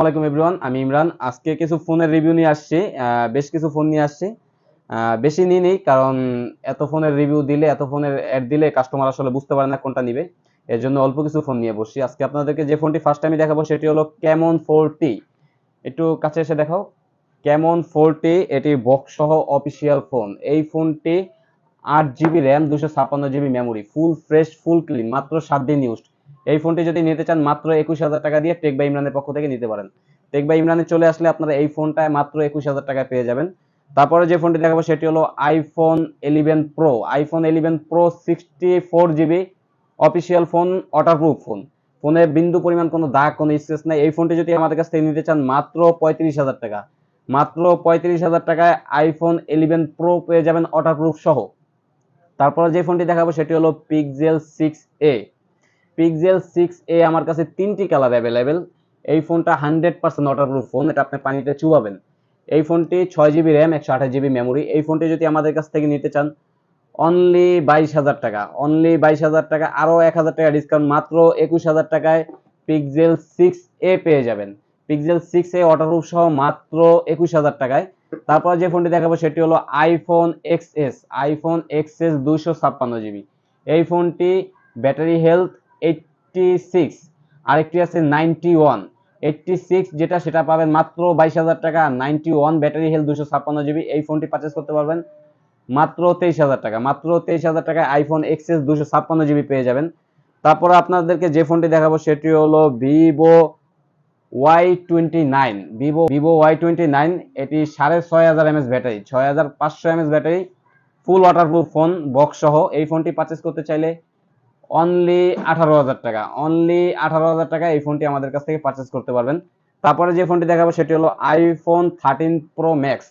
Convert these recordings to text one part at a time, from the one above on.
আসসালামু আলাইকুম এভরিওয়ান, আমি ইমরান। আজকে কিছু ফোনের রিভিউ নিয়ে আসছি। বেশ কিছু ফোন নিয়ে আসছি। বেশি নিয়ে নেই, কারণ এত ফোনের রিভিউ দিলে, এত ফোনের অ্যাড দিলে কাস্টমার আসলে বুঝতে পারে না কোনটা নিবে। এর জন্য অল্প কিছু ফোন নিয়ে বসছি। আজকে আপনাদেরকে যে ফোনটি ফার্স্ট আমি দেখাবো সেটি হলো ক্যামন 4T। একটু কাছে এসে দেখাও। ক্যামন 4T, এটি বক্স সহ অফিসিয়াল ফোন। এই ফোনটি 8 GB RAM, 256 GB memory, full fresh, full clean, মাত্র 7 দিন ইউজ। এই ফোনটি যদি নিতে চান মাত্র 21,000 টাকা দিয়ে টেক বাই ইমরানের পক্ষ থেকে নিতে পারেন। টেক বাই ইমরানে চলে আসলে আপনারা এই ফোনটায় মাত্র 21,000 টাকায় পেয়ে যাবেন। তারপরে যে ফোনটি দেখাবো সেটি হলো iPhone 11 pro. IPhone 11 pro 64 GB official phone, waterproof phone. ফোনে বিন্দু পরিমাণ কোনো দাগ, কোনো স্ক্র্যাচ নাই। এই ফোনটি যদি আমাদের কাছ থেকে নিতে চান মাত্র 35,000 টাকা, মাত্র 35,000 টাকায় আইফোন 11 প্রো পেয়ে যাবেন ওয়াটারপ্রুফ সহ। তারপরে যে ফোনটি দেখাবো সেটি হলো পিক্সেল 6a। পিক্সেল 6a আমার কাছে 3টি কালার অ্যাভেলেবেল। এই ফোনটা 100% ওয়াটারপ্রুফ ফোন, এটা আপনি পানিতে চুবাবেন। এই ফোনটি 6 জিবি র্যাম, 128 জিবি মেমোরি। এই ফোনটি যদি আমাদের কাছ থেকে নিতে চান অনলি 22,000 টাকা, অনলি 22,000 টাকা, আরো 1,000 টাকা ডিসকাউন্ট, মাত্র 21,000 টাকায় পিক্সেল 6a পেয়ে যাবেন। পিক্সেল 6a ওয়াটারপ্রুফ সহ মাত্র 21,000 টাকায়। তারপর যে ফোনটি দেখাবো সেটি হলো iPhone XS. IPhone XS 256 GB. এই ফোনটি ব্যাটারি হেলথ 86, আরেকটি আছে 91। 86 যেটা, সেটা পাবেন মাত্র 22,000 টাকা। 91 ব্যাটারি হেলথ 256 জিবি, এই ফোনটি পারচেস করতে পারবেন মাত্র 23,000 টাকা। মাত্র 23,000 টাকায় আইফোন এক্সএস 256 জিবি পেয়ে যাবেন। তারপরে আপনাদেরকে যে ফোনটি দেখাবো সেটি হলো ভিভো Y29। ভিভো Y29, এটি 6,500 mAh ব্যাটারি, 6,500 mAh ব্যাটারি, ফুল ওয়াটারপ্রুফ ফোন বক্স সহ। এই ফোনটি পারচেস করতে চাইলে অনলি 18,000 টাকা, অনলি 18,000 টাকা এই ফোনটি আমাদের কাছ থেকে পারচেস করতে পারবেন। তারপরে যে ফোনটি দেখাবো সেটি হলো iPhone 13 Pro Max.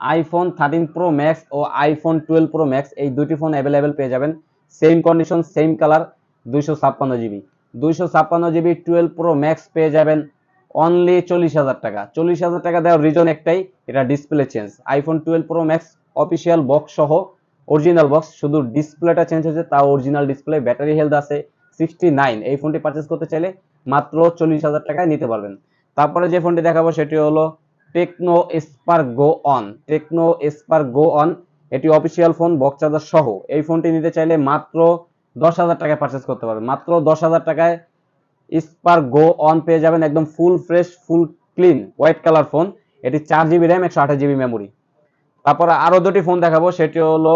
IPhone 13 Pro Max ও আইফোন 12 প্রো ম্যাক্স, এই দুটি ফোন অ্যাভেলেবেল পেয়ে যাবেন। Same condition, same colour, 256 GB. 256 GB 12 Pro Max পেয়ে যাবেন অনলি 40,000 টাকা। 40,000 টাকা দেওয়ার রিজন একটাই, এটা display change. IPhone 12 Pro max official box সহ, অরিজিনাল বক্স, শুধু ডিসপ্লেটা চেঞ্জ হয়েছে, তাও অরিজিনাল ডিসপ্লে। ব্যাটারি হেলথ আছে 69। এই ফোনটি পারচেস করতে চাইলে মাত্র 40,000 টাকায় নিতে পারবেন। তারপরে যে ফোনটি দেখাবো সেটি হলো Tecno Spark go on. Tecno Spark go on, এটি অফিসিয়াল ফোন বক্স চার্জার সহ। এই ফোনটি নিতে চাইলে মাত্র 10,000 টাকায় পারচেস করতে পারবেন। মাত্র 10,000 টাকায় স্পার্ক গো অন পেয়ে যাবেন, একদম ফুল fresh, full clean, white colour phone. এটি 4 জিবি র্যাম, 128 জিবি মেমোরি। তারপরে আরো দুটি ফোন দেখাবো সেটি হলো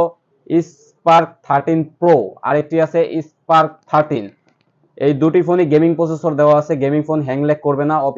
স্পার্ক 13 প্রো, আরেকটি আছে স্পার্ক 13। এই দুটি ফোনই গেমিং প্রসেসর দেওয়া আছে, গেমিং ফোন হ্যাং ল্যাগ করবে না। অফিসিয়াল